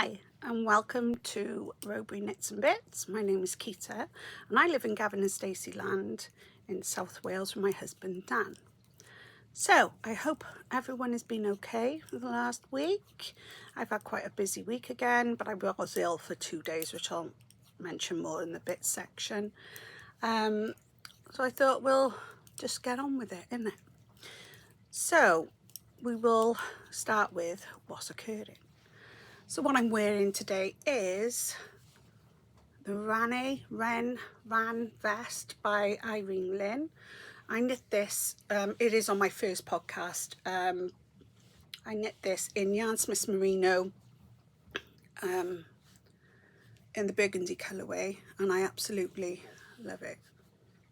Hi and welcome to Rowbury Knits and Bits. My name is Keita and I live in Gavin and Stacey Land in South Wales with my husband Dan. So I hope everyone has been okay for the last week. I've had quite a busy week again, but I was ill for 2 days, which I'll mention more in the bits section. So I thought we'll just get on with it, innit? So we will start with what's occurring. So what I'm wearing today is the Ranne vest by Irene. I knit this, it is on my first podcast. I knit this in Yarn Smith's Merino in the burgundy colourway, and I absolutely love it.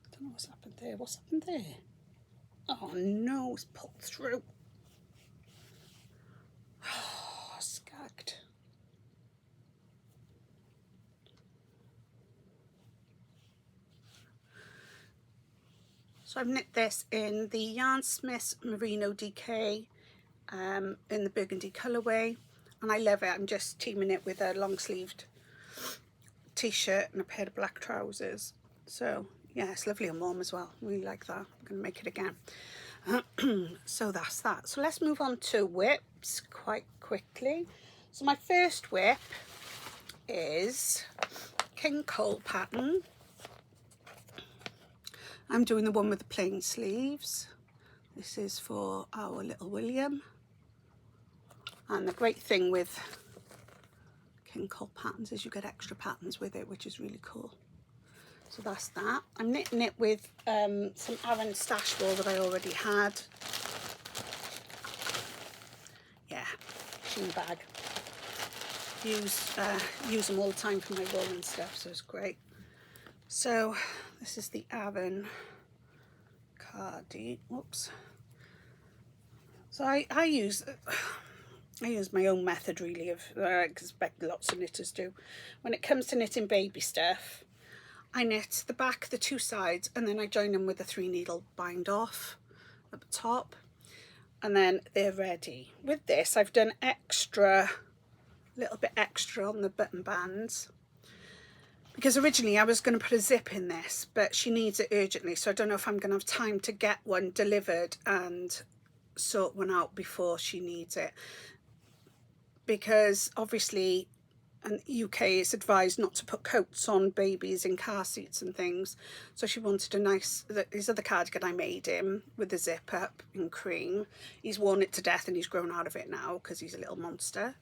I don't know what's happened there. What's happened there? Oh no, it's pulled through. Oh, skagged. So I've knit this in the Yarn Smith's Merino DK in the burgundy colourway, and I love it. I'm just teaming it with a long sleeved t-shirt and a pair of black trousers. So yeah, it's lovely and warm as well. Really like that. I'm going to make it again. So that's that. So let's move on to whips quite quickly. So my first whip is King Cole pattern. I'm doing the one with the plain sleeves. This is for our little William. And the great thing with King Cole patterns is you get extra patterns with it, which is really cool. So that's that. I'm knitting it with some Irene stash wool that I already had. Yeah, shein bag. Use them all the time for my wool and stuff, so it's great. So this is the Irene cardi. Whoops. So I use my own method really of, I expect lots of knitters do. When it comes to knitting baby stuff, I knit the back, the two sides, and then I join them with a 3-needle bind off at the top, and then they're ready. With this, I've done a little bit extra on the button bands, because originally I was going to put a zip in this, but she needs it urgently, so I don't know if I'm going to have time to get one delivered and sort one out before she needs it, because obviously in the UK it's advised not to put coats on babies in car seats and things. So she wanted a nice, this other cardigan I made him with the zip up in cream. He's worn it to death and he's grown out of it now because he's a little monster.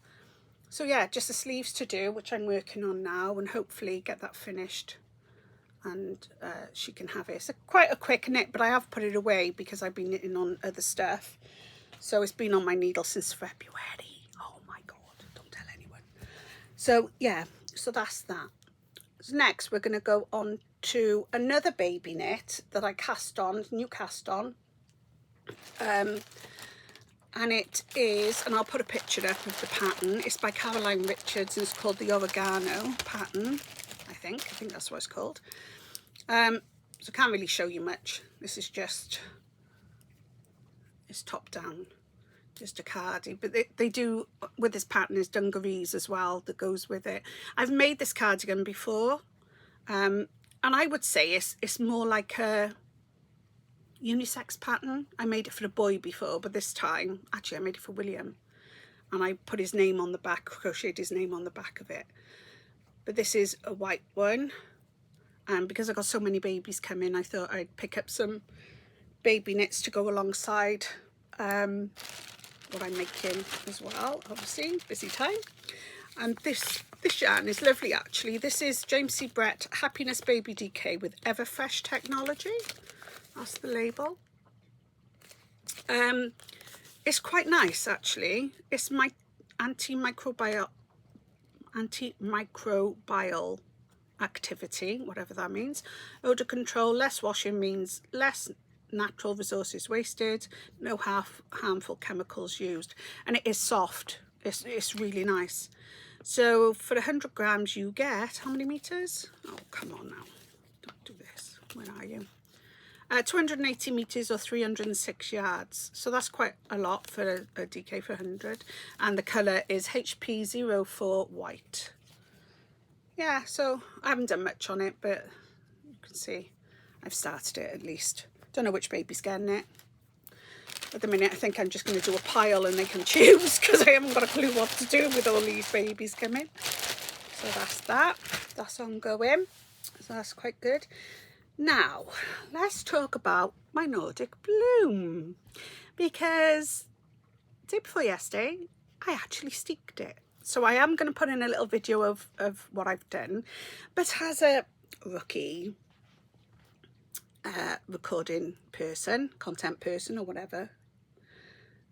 So yeah, just the sleeves to do, which I'm working on now, and hopefully get that finished and she can have it. It's quite a quick knit, but I have put it away because I've been knitting on other stuff. So it's been on my needle since February. Oh my God, don't tell anyone. So yeah, so that's that. So next we're going to go on to another baby knit that I cast on, new cast on. And it is, and I'll put a picture up of the pattern. It's by Caroline Richards and it's called the Oregano pattern, I think that's what it's called. So I can't really show you much. This is just, it's top down, just a cardi, but they do with this pattern is dungarees as well that goes with it. I've made this cardigan before, and I would say it's more like a unisex pattern. I made it for a boy before, but this time actually I made it for William, and I put his name on the back, crocheted his name on the back of it. But this is a white one, and because I got so many babies coming, I thought I'd pick up some baby knits to go alongside what I'm making as well. Obviously busy time. And this yarn is lovely actually. This is James C. Brett Happiness Baby DK with Everfresh technology. That's the label. It's quite nice actually. It's my antimicrobial activity, whatever that means. Odor control, less washing means less natural resources wasted, no harmful chemicals used, and it is soft. It's really nice. So for 100 grams you get, how many meters? Oh come on now, don't do this, where are you? 280 meters or 306 yards. So that's quite a lot for a DK for 100. And the color is HP04 white. Yeah, so I haven't done much on it, but you can see I've started it at least. Don't know which baby's getting it. At the minute, I think I'm just going to do a pile and they can choose, because I haven't got a clue what to do with all these babies coming. So that's that. That's ongoing. So that's quite good. Now, let's talk about my Nordic Bloom, because the day before yesterday, I actually steeked it. So I am going to put in a little video of what I've done, but as a rookie recording person, content person or whatever,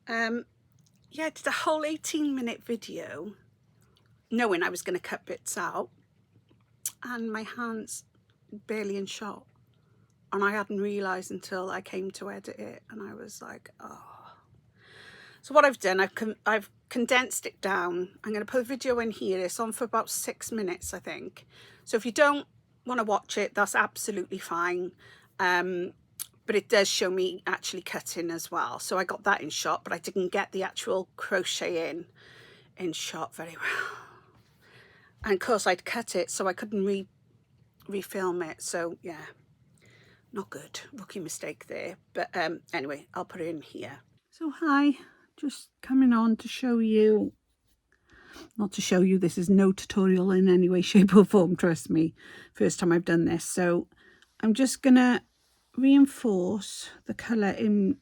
yeah, I did a whole 18-minute video knowing I was going to cut bits out, and my hands barely in shot. And I hadn't realised until I came to edit it, and I was like, oh. So what I've done, I've condensed it down. I'm going to put a video in here. It's on for about 6 minutes, I think. So if you don't want to watch it, that's absolutely fine. But it does show me actually cutting as well. So I got that in shot, but I didn't get the actual crochet in shot very well. And of course I'd cut it, so I couldn't refilm it. So yeah. Not good, rookie mistake there. But anyway, I'll put it in here. So hi, just coming on to show you, not to show you, this is no tutorial in any way, shape or form, trust me. First time I've done this. So I'm just gonna reinforce the colour in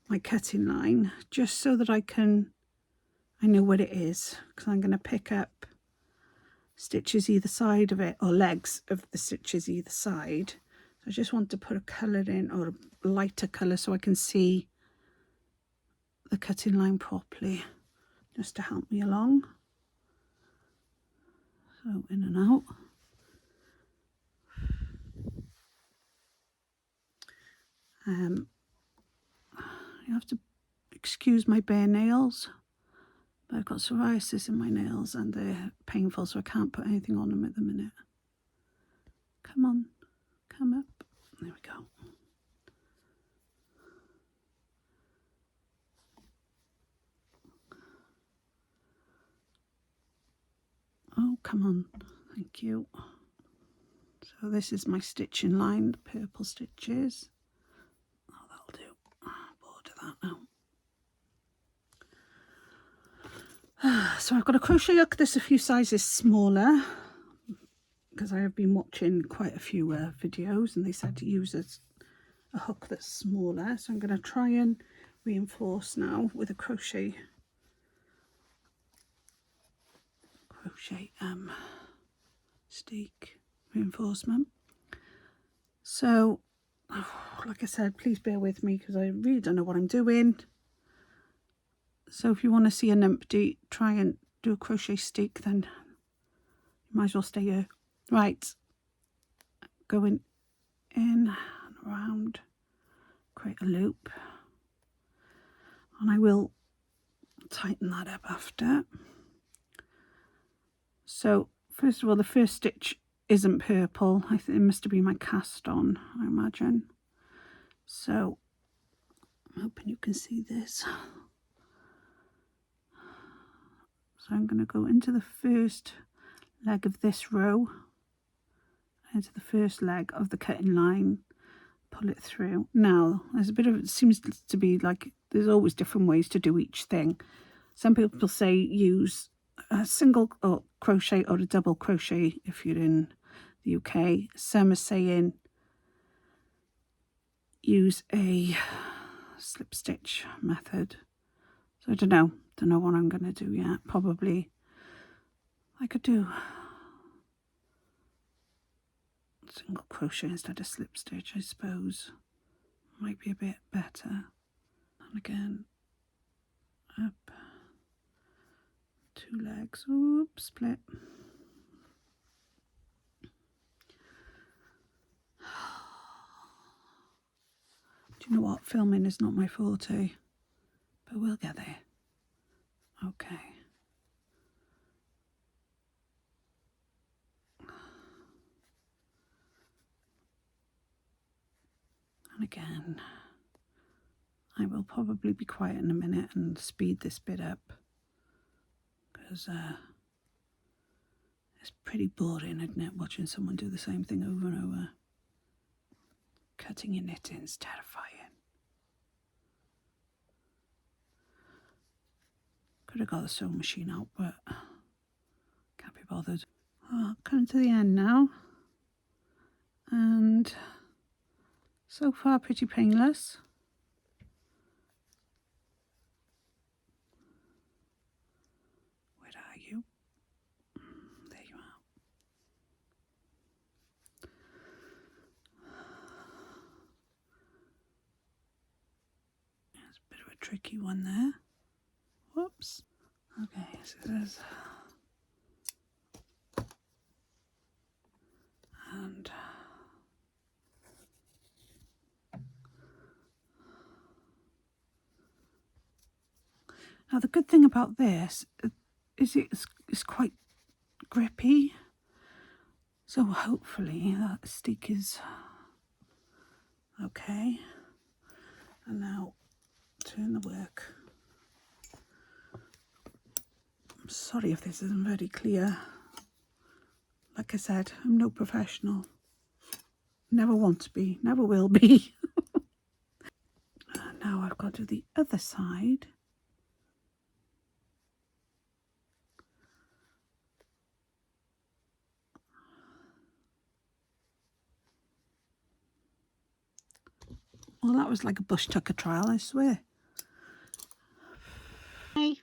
my cutting line, just so that I know what it is, because I'm gonna pick up stitches either side of it, or legs of the stitches either side. I just want to put a colour in, or a lighter colour, so I can see the cutting line properly, just to help me along. So in and out. You have to excuse my bare nails, but I've got psoriasis in my nails and they're painful, so I can't put anything on them at the minute. Come on, come up. There we go. Oh, come on. Thank you. So this is my stitching line, the purple stitches. Oh, that'll do. Bored of that now. So I've got a crochet hook that's a few sizes smaller, because I have been watching quite a few videos and they said to use a hook that's smaller. So I'm going to try and reinforce now with a crochet steek reinforcement. So like I said, please bear with me because I really don't know what I'm doing. So if you want to see an empty, try and do a crochet steek, then you might as well stay here. Right, going in and around, create a loop, and I will tighten that up after. So first of all, the first stitch isn't purple. I think it must have been my cast on, I imagine. So I'm hoping you can see this. So I'm going to go into the first leg of this row, into the first leg of the cutting line, pull it through. Now there's a bit of, it seems to be like there's always different ways to do each thing. Some people say use a single or crochet or a double crochet if you're in the UK. Some are saying use a slip stitch method. So I don't know what I'm going to do yet. Probably I could do single crochet instead of slip stitch, I suppose. Might be a bit better. And again, up, two legs, oops, split. Do you know what? Filming is not my forte, but we'll get there. Okay. again, I will probably be quiet in a minute and speed this bit up, because it's pretty boring, isn't it, watching someone do the same thing over and over. Cutting your knitting's terrifying. Could have got the sewing machine out, but can't be bothered. Oh, coming to the end now, and so far pretty painless. Where are you? There you are. There's a bit of a tricky one there. Whoops. Okay, scissors. And now the good thing about this is it's quite grippy, so hopefully that steek is okay. And now turn the work. I'm sorry if this isn't very clear. Like I said, I'm no professional. Never want to be, never will be. Now I've got to do the other side. Well, that was like a bush tucker trial, I swear. Okay,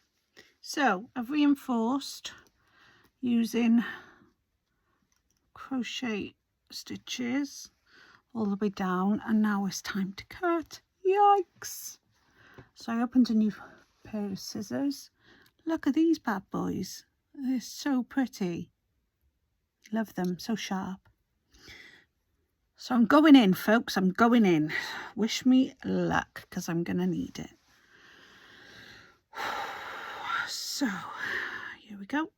so I've reinforced using crochet stitches all the way down, and now it's time to cut. Yikes! So I opened a new pair of scissors. Look at these bad boys. They're so pretty. Love them, so sharp. So I'm going in, folks, I'm going in. Wish me luck, because I'm going to need it. So, here we go.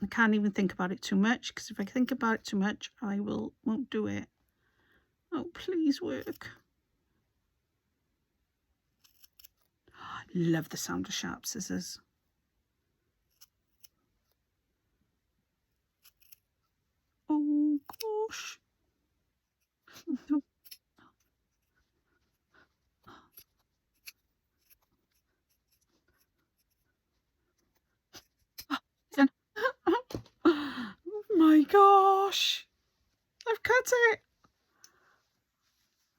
I can't even think about it too much, because if I think about it too much, I won't do it. Oh, please work. Love the sound of sharp scissors. Oh, gosh. Oh my gosh, I've cut it.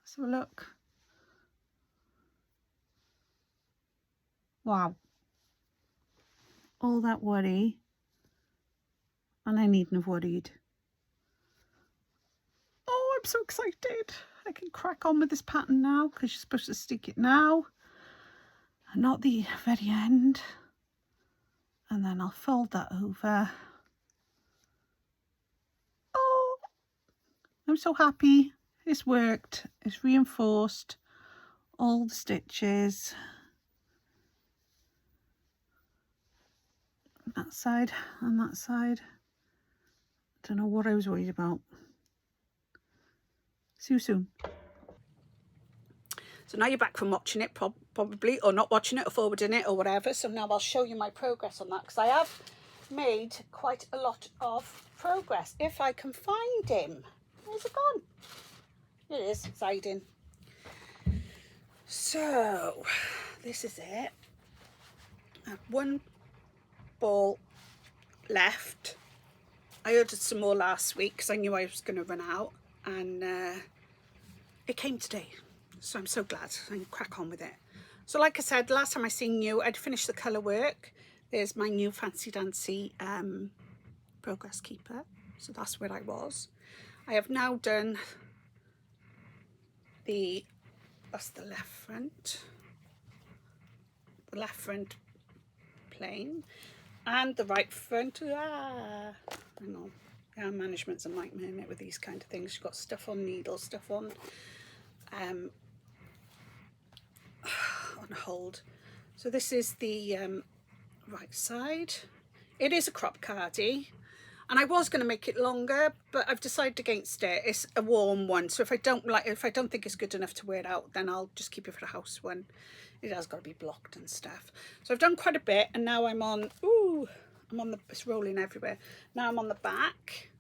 Let's have a look. Wow. All that worry, and I needn't have worried. Oh, I'm so excited. I can crack on with this pattern now, because you're supposed to stick it now and not the very end. And then I'll fold that over. Oh, I'm so happy. It's worked. It's reinforced all the stitches. That side and that side. Don't know what I was worried about. See you soon. So now you're back from watching it, probably, or not watching it, or forwarding it, or whatever. So now I'll show you my progress on that, because I have made quite a lot of progress. If I can find him. Where's it gone? It is, it's hiding. So, this is it. I have one ball left. I ordered some more last week, because I knew I was going to run out. And it came today. So I'm so glad I can crack on with it. So like I said, last time I seen you, I'd finished the colour work. There's my new fancy dancy progress keeper. So that's where I was. I have now done that's the left front. The left front plain. And the right front. Hang on. Yarn management's a nightmare, isn't it, with these kind of things. You've got stuff on needles, stuff on hold. So this is the right side. It is a crop cardi. And I was going to make it longer, but I've decided against it. It's a warm one, so if I don't think it's good enough to wear it out, then I'll just keep it for the house one. It has got to be blocked and stuff. So I've done quite a bit, and now I'm on. Ooh, it's rolling everywhere. Now I'm on the back.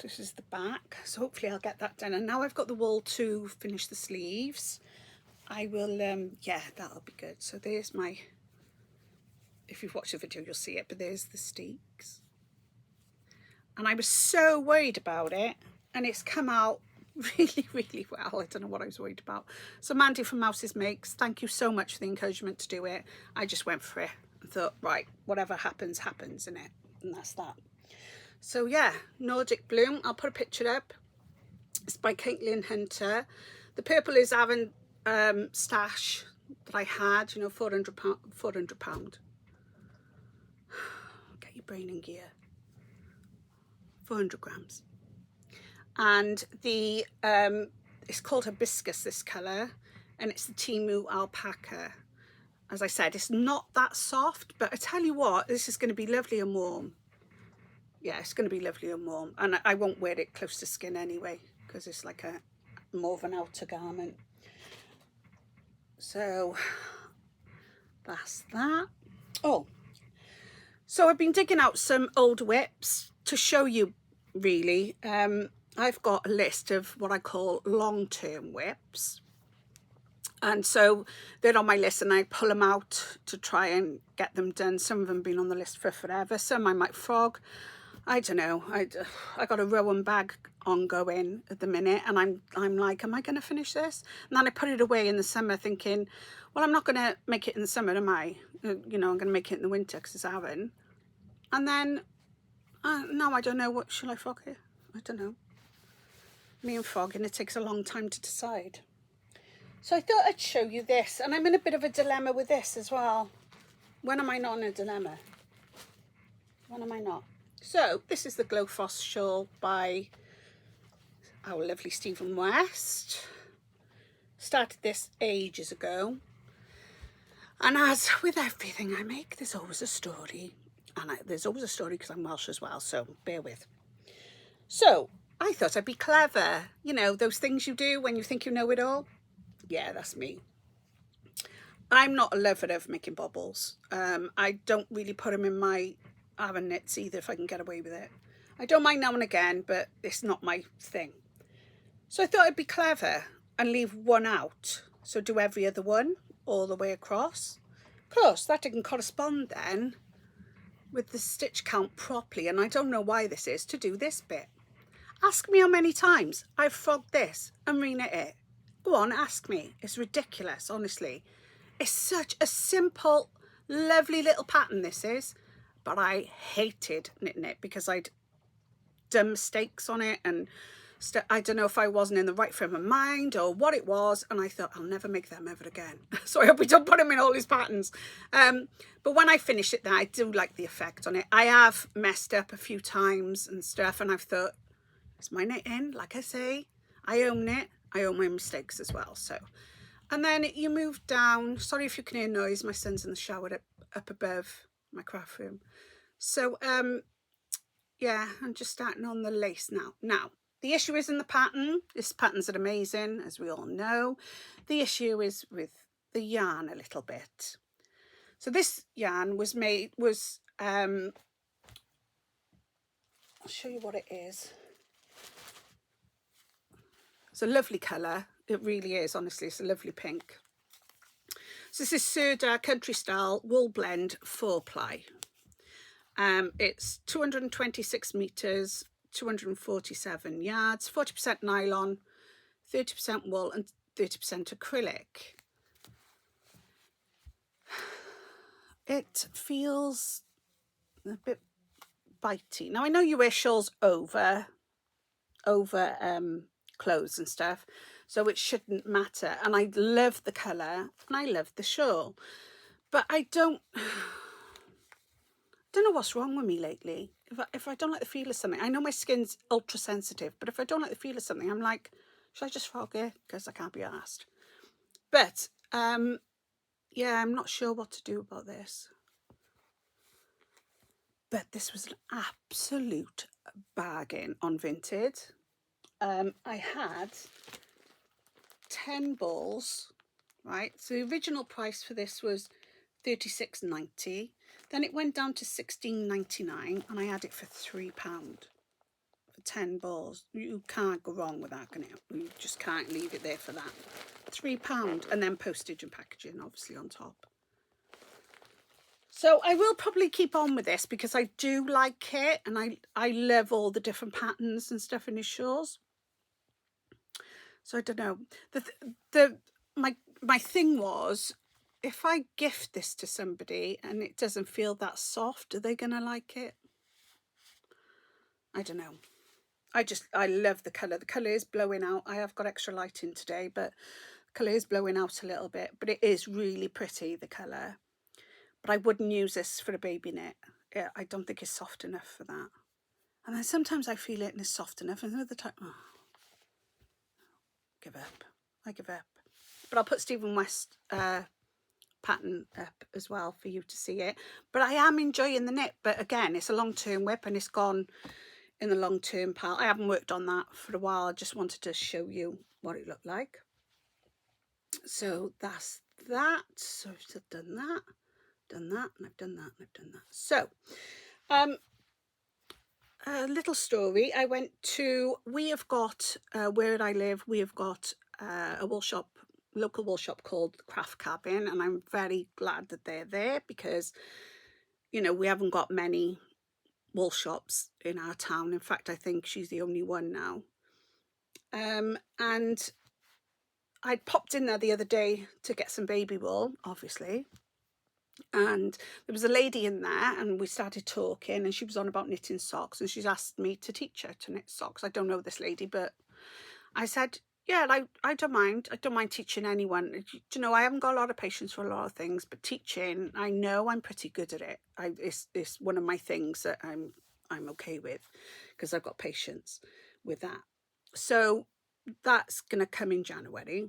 This is the back, so hopefully I'll get that done. And now I've got the wool to finish the sleeves. I will, yeah, that'll be good. So there's my, if you've watched the video, you'll see it, but there's the steeks. And I was so worried about it, and it's come out really, really well. I don't know what I was worried about. So Mandy from Mouses Makes, thank you so much for the encouragement to do it. I just went for it and thought, right, whatever happens, happens, innit? And that's that. So yeah, Nordic Bloom, I'll put a picture up. It's by Caitlin Hunter. The purple is Avon stash that I had, you know, £400. Get your brain in gear. 400 grams. And the, it's called Hibiscus, this colour, and it's the Timu Alpaca. As I said, it's not that soft, but I tell you what, this is going to be lovely and warm. Yeah, it's going to be lovely and warm, and I won't wear it close to skin anyway, because it's like a more of an outer garment. So that's that. Oh, so I've been digging out some old whips to show you, really. I've got a list of what I call long-term whips, and so they're on my list, and I pull them out to try and get them done. Some of them have been on the list for forever, some I might frog. I don't know. I got a Rowan bag ongoing at the minute, and I'm like, am I going to finish this? And then I put it away in the summer, thinking, well, I'm not going to make it in the summer, am I? You know, I'm going to make it in the winter because it's Avon. And then, no, I don't know. What shall I frog here? I don't know. Me and frogging, it takes a long time to decide. So I thought I'd show you this, and I'm in a bit of a dilemma with this as well. When am I not in a dilemma? When am I not? So this is the Glow Frost shawl by our lovely Stephen West. Started this ages ago. And as with everything I make, there's always a story. And there's always a story because I'm Welsh as well, so bear with. So I thought I'd be clever. You know, those things you do when you think you know it all. Yeah, that's me. I'm not a lover of making baubles. I don't really put them in my Avon knits either if I can get away with it. I don't mind now and again, but it's not my thing. So I thought I'd be clever and leave one out. So do every other one all the way across. Of course, that didn't correspond then with the stitch count properly, and I don't know why this is, to do this bit. Ask me how many times I've frogged this and reknit it. Go on, ask me. It's ridiculous, honestly. It's such a simple, lovely little pattern, this is. But I hated knitting it because I'd done mistakes on it, and I don't know if I wasn't in the right frame of mind or what it was, and I thought I'll never make them ever again. So I hope we don't put them in all these patterns. But when I finish it, then I do like the effect on it. I have messed up a few times and stuff, and I've thought, it's my knitting, like I say, I own it. I own my mistakes as well. So, and then you move down. Sorry if you can hear noise. My son's in the shower up above my craft room. So yeah, I'm just starting on the lace now. Now the issue is in the pattern. This pattern's amazing, as we all know. The issue is with the yarn a little bit. So this yarn was I'll show you what it is. It's a lovely colour. It really is, honestly. It's a lovely pink. So this is Serda Country Style Wool Blend 4-ply. It's 226 metres, 247 yards, 40% nylon, 30% wool and 30% acrylic. It feels a bit bitey. Now I know you wear shawls over clothes and stuff, so it shouldn't matter. And I love the colour and I love the shawl, but I don't know what's wrong with me lately. If I don't like the feel of something, I know my skin's ultra sensitive, but if I don't like the feel of something, I'm like, should I just frog it? Because I can't be asked. But yeah, I'm not sure what to do about this. but this was an absolute bargain on Vinted. I had 10 balls, right? So the original price for this was £36.90. Then it went down to £16.99, and I had it for £3 for 10 balls. You can't go wrong with that, can you? You just can't leave it there for that. £3, and then postage and packaging obviously on top. So I will probably keep on with this because I do like it, and I love all the different patterns and stuff in his shawls. So I don't know. My thing was, if I gift this to somebody and it doesn't feel that soft, are they gonna like it? I don't know. I love the colour. The colour is blowing out. I have got extra light in today, but the colour is blowing out a little bit. But it is really pretty, the colour. But I wouldn't use this for a baby knit. I don't think it's soft enough for that. And then sometimes I feel it and it's soft enough, and another time, oh, give up. I give up. But I'll put Stephen West pattern up as well for you to see it. But I am enjoying the knit. But again, it's a long-term whip, and it's gone in the long-term pile. I haven't worked on that for a while. I just wanted to show you what it looked like. So that's that. So I've done that, and I've done that, and I've done that. So a little story. I went to, we have got, where I live, we have got a wool shop, local wool shop called Craft Cabin, and I'm very glad that they're there because, you know, we haven't got many wool shops in our town. In fact, I think she's the only one now. And I popped in there the other day to get some baby wool, obviously. And there was a lady in there, and we started talking, and she was on about knitting socks, and she's asked me to teach her to knit socks. I don't know this lady, but I said, yeah, I don't mind. I don't mind teaching anyone. You know, I haven't got a lot of patience for a lot of things, but teaching, I know I'm pretty good at it. It's one of my things that I'm okay with because I've got patience with that. So that's going to come in January.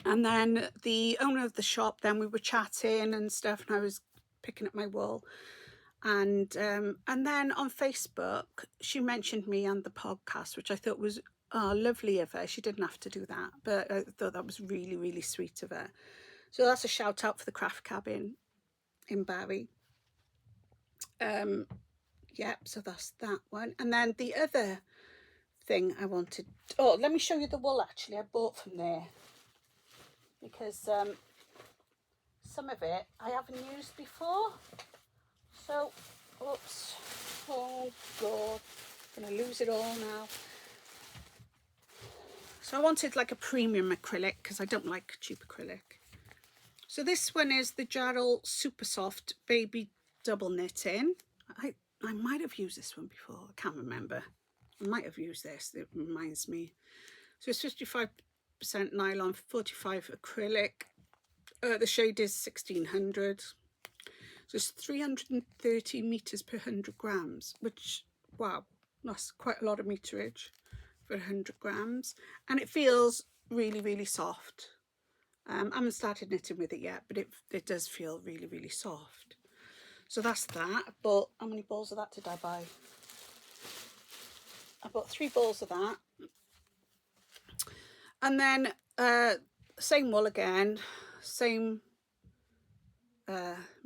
And then the owner of the shop, then we were chatting and stuff, and I was picking up my wool. And then on Facebook, she mentioned me and the podcast, which I thought was lovely of her. She didn't have to do that, but I thought that was really, really sweet of her. So that's a shout out for the Craft Cabin in Barry. Yep, so that's that one. And then the other thing I wanted, oh, let me show you the wool actually I bought from there, because some of it I haven't used before. So, oops, oh God, I'm gonna lose it all now. So I wanted like a premium acrylic because I don't like cheap acrylic. So this one is the Jarrell Super Soft Baby Double Knitting. I might have used this one before, I can't remember. I might have used this, it reminds me. So it's 55% nylon, 45 acrylic. The shade is 1600. So it's 330 meters per 100 grams, which, wow, that's quite a lot of meterage for 100 grams. And it feels really, really soft. I haven't started knitting with it yet, but it does feel really, really soft. So that's that. But how many balls of that did I buy? I bought 3 balls of that. And then same wool again, same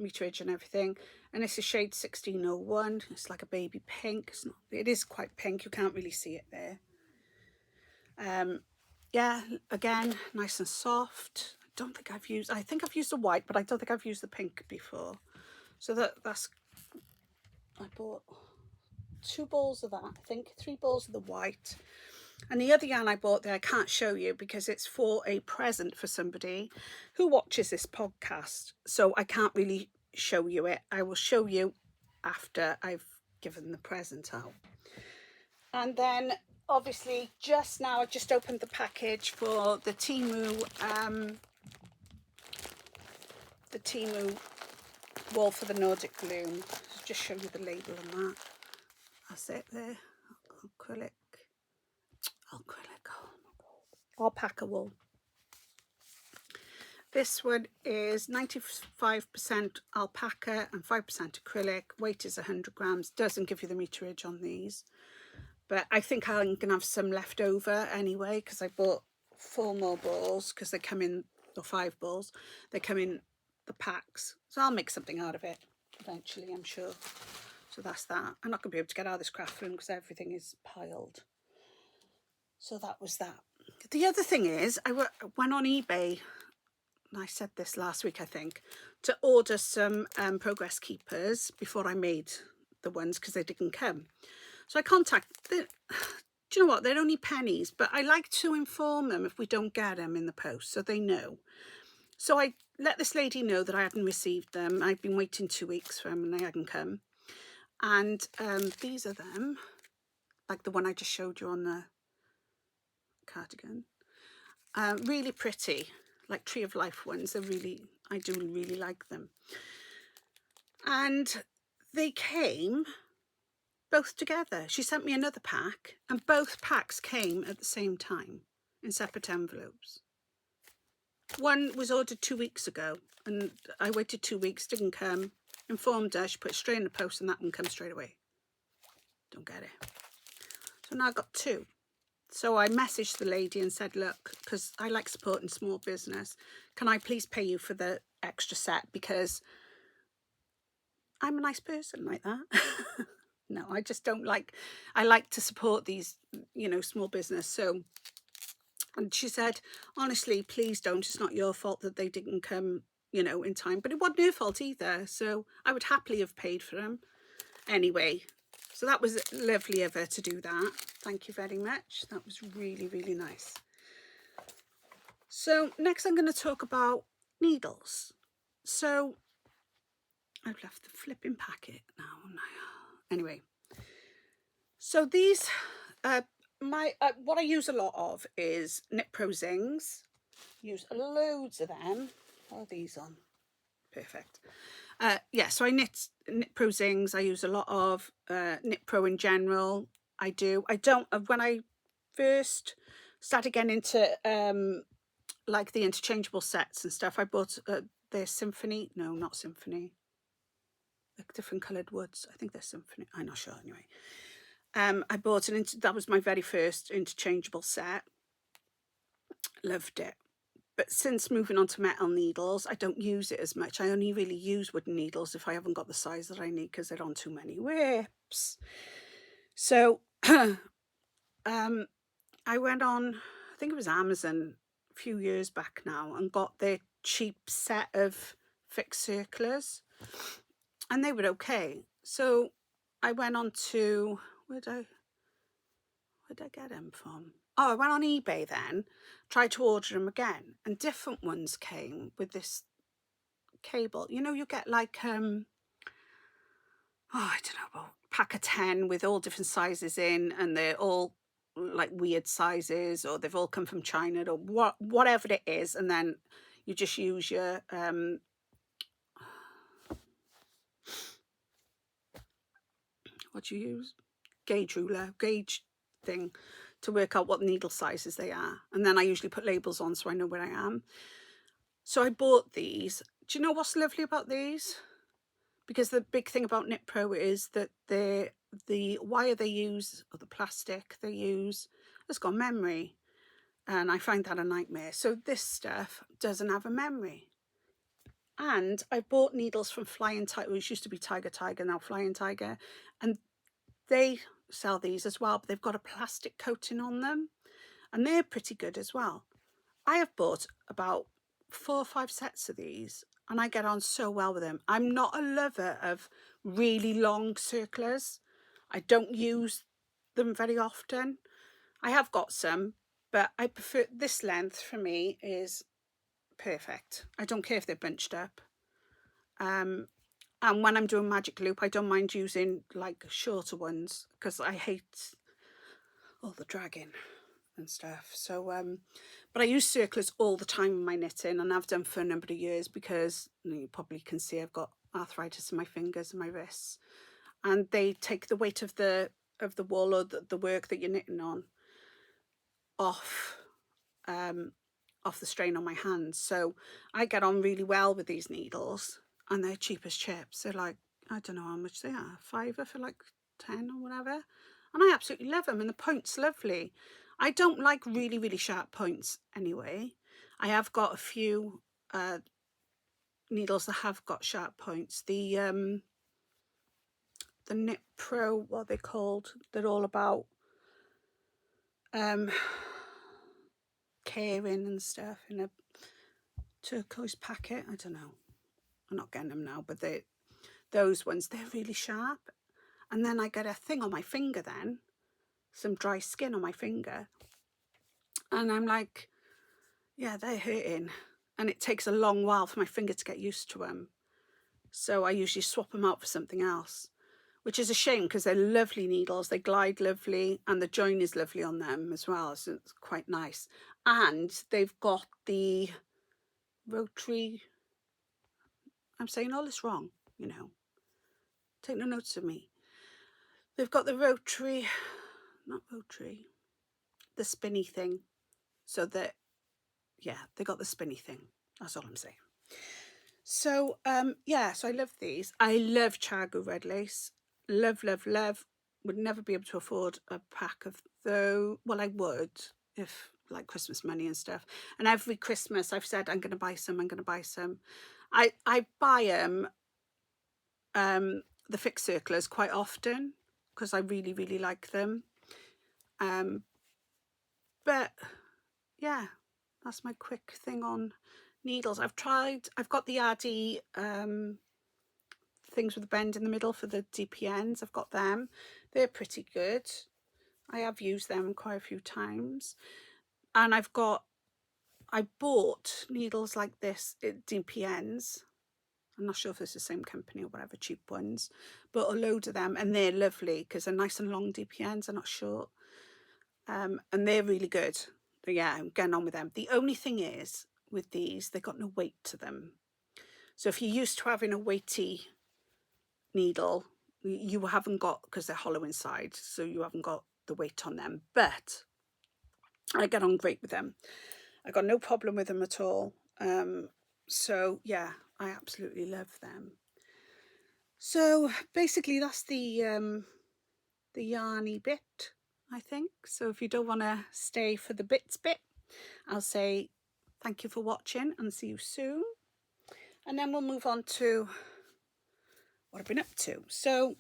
meterage and everything, and it's a shade 1601. It's like a baby pink. It's not, it is quite pink, you can't really see it there. Yeah, again, nice and soft. I think I've used the white, but I don't think I've used the pink before. So that's I bought 2 balls of that, I think 3 balls of the white. And the other yarn I bought there, I can't show you because it's for a present for somebody who watches this podcast. So I can't really show you it. I will show you after I've given the present out. And then obviously just now I just opened the package for the Temu wool for the Nordic Bloom. Just show you the label on that. That's it there. Acrylic. Alpaca wool. This one is 95% alpaca and 5% acrylic. Weight is 100 grams. Doesn't give you the meterage on these. But I think I'm going to have some left over anyway, because I bought 4 more balls, because they come in, or 5 balls. They come in the packs. So I'll make something out of it eventually, I'm sure. So that's that. I'm not going to be able to get out of this craft room because everything is piled. So that was that. The other thing is, I went on eBay, and I said this last week, I think, to order some progress keepers before I made the ones, because they didn't come. So I contacted, do you know what, they're only pennies, but I like to inform them if we don't get them in the post, so they know. So I let this lady know that I hadn't received them. I'd been waiting 2 weeks for them and they hadn't come. And these are them, like the one I just showed you on the cardigan. Really pretty, like Tree of Life ones. They're really, I do really like them. And they came both together. She sent me another pack, and both packs came at the same time in separate envelopes. One was ordered 2 weeks ago, and I waited 2 weeks, didn't come. Informed her, she put it straight in the post, and that one comes straight away. Don't get it. So now I've got 2. So I messaged the lady and said, look, because I like supporting small business, can I please pay you for the extra set? Because I'm a nice person like that. No, I just don't like, I like to support these, you know, small business. So, and she said, honestly, please don't. It's not your fault that they didn't come, you know, in time. But it wasn't her fault either. So I would happily have paid for them anyway. So that was lovely of her to do that. Thank you very much. That was really, really nice. So next I'm going to talk about needles. So I've left the flipping packet now. Anyway, so these, what I use a lot of is Knit Pro Zings. Use loads of them. What are these on? Perfect. Yeah, so I knit Pro Zings. I use a lot of Knit Pro in general. I don't, when I first started getting into like the interchangeable sets and stuff, I bought their Symphony. No, not Symphony. Like different coloured woods. I think they're Symphony. I'm not sure anyway. I bought that was my very first interchangeable set. Loved it. But since moving on to metal needles, I don't use it as much. I only really use wooden needles if I haven't got the size that I need, because they're on too many whips. So I went on, I think it was Amazon a few years back now, and got their cheap set of fixed circulars, and they were okay. So I went on to, where'd I get them from? Oh, I went on eBay then, tried to order them again, and different ones came with this cable. You know, you get like, I don't know, about a pack of 10 with all different sizes in, and they're all like weird sizes, or they've all come from China, or whatever it is, and then you just use your what do you use? Gauge ruler, gauge thing, to work out what needle sizes they are. And then I usually put labels on so I know where I am. So I bought these. Do you know what's lovely about these? Because the big thing about Knit Pro is that the wire they use, or the plastic they use, has got memory. And I find that a nightmare. So this stuff doesn't have a memory. And I bought needles from Flying Tiger, which used to be Tiger, now Flying Tiger. And they sell these as well, but they've got a plastic coating on them. And they're pretty good as well. I have bought about 4 or 5 sets of these, and I get on so well with them. I'm not a lover of really long circulars. I don't use them very often. I have got some, but I prefer this length. For me is perfect. I don't care if they're bunched up. And when I'm doing magic loop, I don't mind using like shorter ones, because I hate all the dragging and stuff. So but I use circulars all the time in my knitting, and I've done for a number of years, because you probably can see I've got arthritis in my fingers and my wrists, and they take the weight of the wool, or the work that you're knitting on, off off the strain on my hands. So I get on really well with these needles, and they're cheap as chips. They're like, I don't know how much they are, £5 for like 10 or whatever. And I absolutely love them, and the point's lovely. I don't like really, really sharp points anyway. I have got a few needles that have got sharp points. The Knit Pro, what are they called? They're all about caring and stuff in a turquoise packet. I don't know. I'm not getting them now, but those ones, they're really sharp. And then I get a thing on my finger then, some dry skin on my finger. And I'm like, yeah, they're hurting. And it takes a long while for my finger to get used to them. So I usually swap them out for something else, which is a shame because they're lovely needles. They glide lovely, and the join is lovely on them as well. So it's quite nice. And they've got the rotary, I'm saying all this wrong, you know. Take no notes of me. They've got the rotary, not rotary, the spinny thing. So that, yeah, they got the spinny thing. That's all I'm saying. So, yeah, so I love these. I love Chargo red lace. Love, love, love. Would never be able to afford a pack of though. Well, I would if like Christmas money and stuff. And every Christmas I've said, I'm going to buy some, I'm going to buy some. I buy them, the fixed circulars quite often because I really, really like them. But yeah, that's my quick thing on needles. I've got the Addy things with a bend in the middle for the DPNs. I've got them. They're pretty good. I have used them quite a few times. And I bought needles like this at DPNs. I'm not sure if it's the same company or whatever, cheap ones, but a load of them, and they're lovely because they're nice and long DPNs, they're not short. And they're really good. But yeah, I'm getting on with them. The only thing is with these, they've got no weight to them. So if you're used to having a weighty needle, you haven't got, because they're hollow inside, so you haven't got the weight on them. But I get on great with them. I got no problem with them at all. So yeah, I absolutely love them. So basically that's the yarny bit, I think. So if you don't want to stay for the bits bit, I'll say thank you for watching and see you soon. And then we'll move on to what I've been up to. So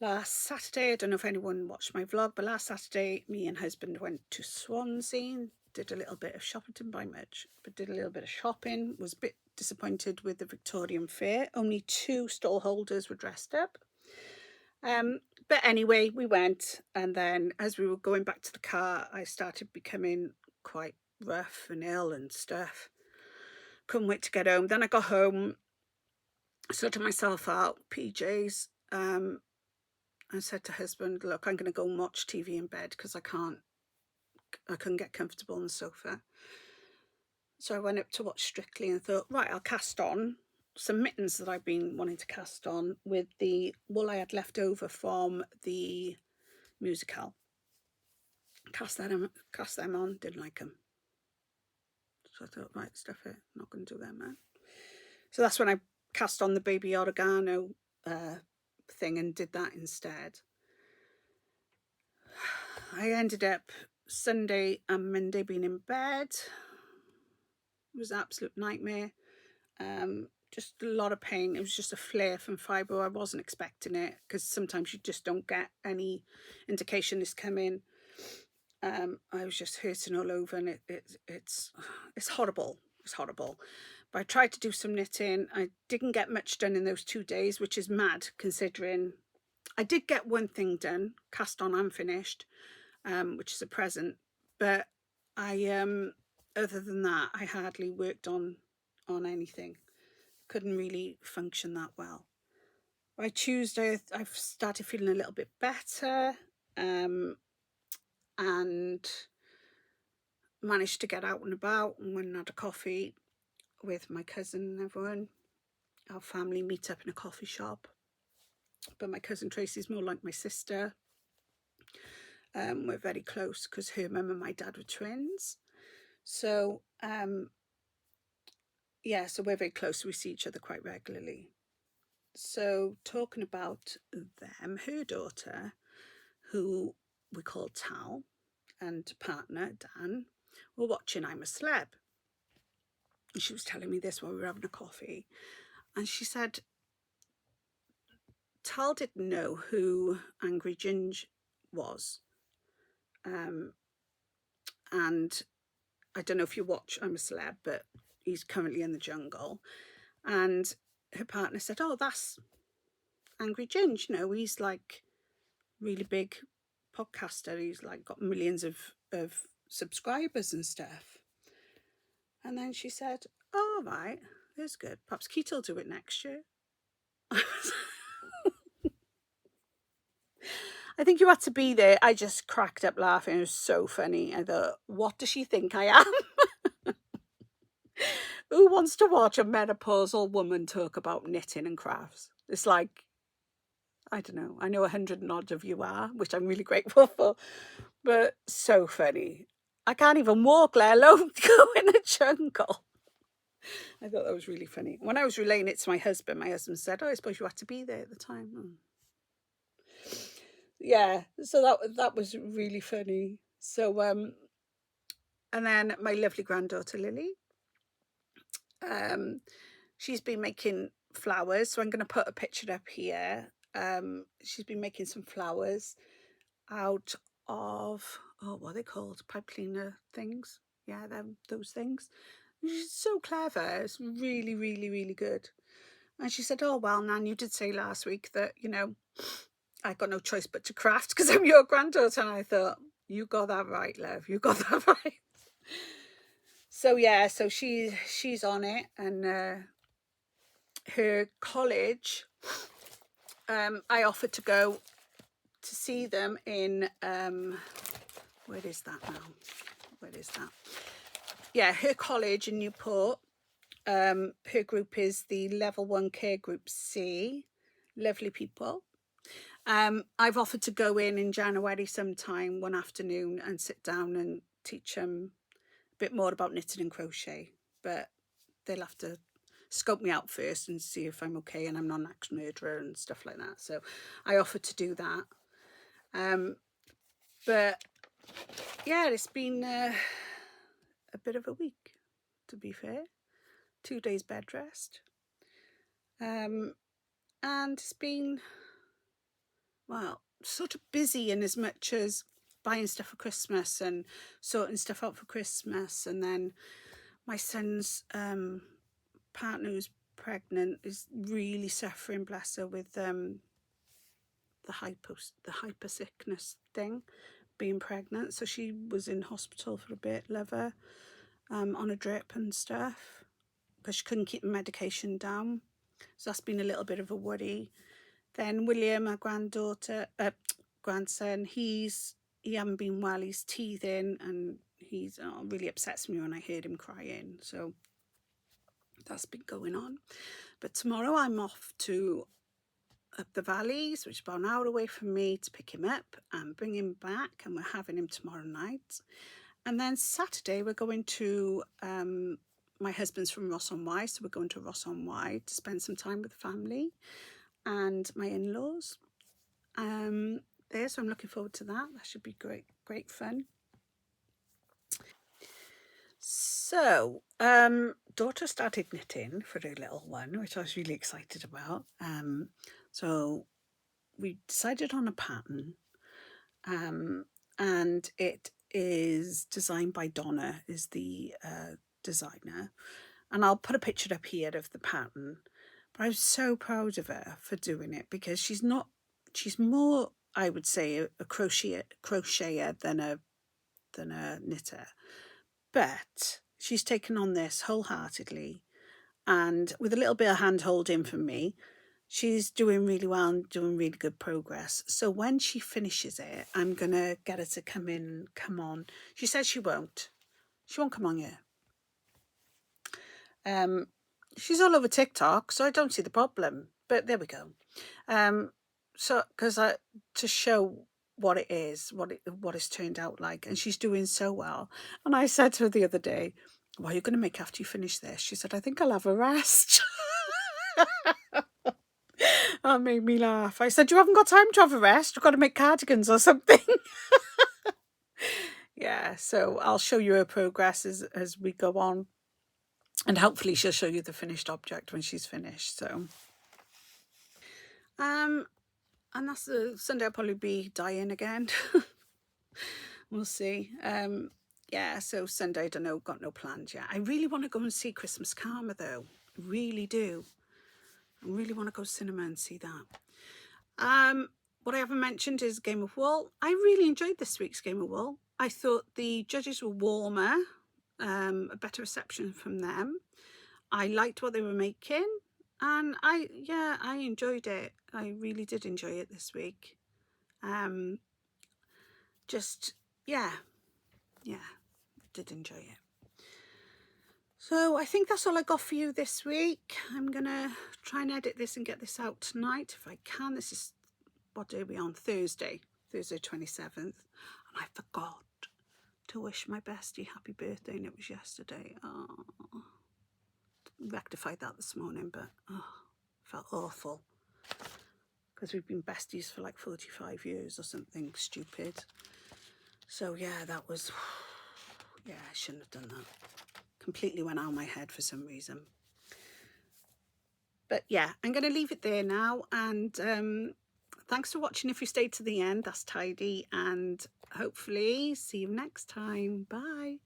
last Saturday, I don't know if anyone watched my vlog, but last Saturday, me and husband went to Swansea, did a little bit of shopping, didn't buy much, but did a little bit of shopping. Was a bit disappointed with the Victorian Fair. Only 2 stall holders were dressed up. But anyway, we went, and then as we were going back to the car, I started becoming quite rough and ill and stuff. Couldn't wait to get home. Then I got home, sorted myself out, PJs. I said to husband, look, I'm going to go and watch TV in bed because I couldn't get comfortable on the sofa. So I went up to watch Strictly and thought, right, I'll cast on some mittens that I've been wanting to cast on with the wool I had left over from the musical. Cast them on, didn't like them. So I thought, right, stuff it, I'm not going to do them, man. So that's when I cast on the baby Oregano thing and did that instead. I ended up Sunday and Monday being in bed. It was an absolute nightmare. Just a lot of pain. It was just a flare from Fibro. I wasn't expecting it because sometimes you just don't get any indication it's coming. I was just hurting all over, and it's horrible. It's horrible. But I tried to do some knitting. I didn't get much done in those 2 days, which is mad considering I did get one thing done, cast on and finished, which is a present. But I other than that, I hardly worked on anything. Couldn't really function that well. By Tuesday, I've started feeling a little bit better, and managed to get out and about and went and had a coffee with my cousin and everyone. Our family meet up in a coffee shop. But my cousin Tracy's more like my sister. We're very close because her mum and my dad were twins. So Yeah, so we're very close. We see each other quite regularly. So talking about them, her daughter, who we call Tal, and partner Dan, were watching I'm a Celeb. And she was telling me this while we were having a coffee. And she said Tal didn't know who Angry Ginge was. And I don't know if you watch I'm a Celeb, but he's currently in the jungle. And her partner said, oh, that's Angry Ginge. You know, he's like really big podcaster. He's like got millions of subscribers and stuff. And then she said, oh, right, that's good. Perhaps Keith will do it next year. I think you had to be there. I just cracked up laughing. It was so funny. I thought, what does she think I am? Who wants to watch a menopausal woman talk about knitting and crafts? It's like, I don't know. I know 100 and odd of you are, which I'm really grateful for, but so funny. I can't even walk, let alone go in a jungle. I thought that was really funny. When I was relaying it to my husband said, oh, I suppose you had to be there at the time. Yeah, so that was really funny. So and then my lovely granddaughter Lily, she's been making flowers. So I'm going to put a picture up here. She's been making some flowers out of, oh, what are they called? Pipe cleaner things. Yeah, those things. She's so clever. It's really, really, really good. And she said, oh, well, Nan, you did say last week that, you know, I got no choice but to craft because I'm your granddaughter. And I thought, you got that right, love. You got that right. So, yeah, so she's on it. And her college, I offered to go to see them in, where is that now? Where is that? Yeah, her college in Newport. Her group is the Level 1 Care Group C. Lovely people. I've offered to go in January sometime one afternoon and sit down and teach them a bit more about knitting and crochet. But they'll have to scope me out first and see if I'm okay and I'm not an axe murderer and stuff like that. So I offered to do that. But yeah, it's been a bit of a week, to be fair. 2 days bed rest. And it's been, well, sort of busy in as much as buying stuff for Christmas and sorting stuff out for Christmas. And then my son's partner who's pregnant is really suffering, bless her, with the hyper sickness thing, being pregnant. So she was in hospital for a bit, liver, on a drip and stuff, because she couldn't keep the medication down. So that's been a little bit of a worry. Then William, my grandson, he hasn't been well. He's teething, and he's really upsets me when I heard him crying. So that's been going on. But tomorrow I'm off to up the valleys, which is about an hour away from me, to pick him up and bring him back, and we're having him tomorrow night. And then Saturday we're going to, my husband's from Ross-on-Wye, so we're going to Ross-on-Wye to spend some time with the family and my in-laws. There, so I'm looking forward to that. That should be great fun. So, daughter started knitting for her little one, which I was really excited about. So we decided on a pattern, and it is designed by Donna, is the designer. And I'll put a picture up here of the pattern. But I was so proud of her for doing it, because she's more, I would say, a crocheter than a knitter. But she's taken on this wholeheartedly, and with a little bit of hand holding from me, she's doing really well and doing really good progress. So when she finishes it, I'm going to get her to come on. She says she won't come on here. She's all over TikTok, so I don't see the problem. But there we go. So because to show what it is, what it's turned out like, and she's doing so well. And I said to her the other day, what are you going to make after you finish this? She said, I think I'll have a rest. That made me laugh. I said, you haven't got time to have a rest. You've got to make cardigans or something. Yeah, so I'll show you her progress as we go on. And hopefully she'll show you the finished object when she's finished. So, and that's the Sunday. I'll probably be dyeing again. We'll see. Yeah, so Sunday, I don't know, got no plans yet. I really want to go and see Christmas Karma though. I really do. I really want to go to cinema and see that. What I haven't mentioned is Game of Wool. I really enjoyed this week's Game of Wool. I thought the judges were warmer, a better reception from them. I liked what they were making, and I enjoyed it. I really did enjoy it this week. Did enjoy it. So I think that's all I got for you this week. I'm gonna try and edit this and get this out tonight if I can. This is, what day are we on? Thursday 27th, and I forgot to wish my bestie happy birthday, and it was yesterday. Oh, rectified that this morning, but felt awful because we've been besties for like 45 years or something stupid. So yeah, that was, yeah, I shouldn't have done that. Completely went out of my head for some reason. But yeah, I'm going to leave it there now, and thanks for watching. If you stayed to the end, that's tidy, and hopefully see you next time. Bye.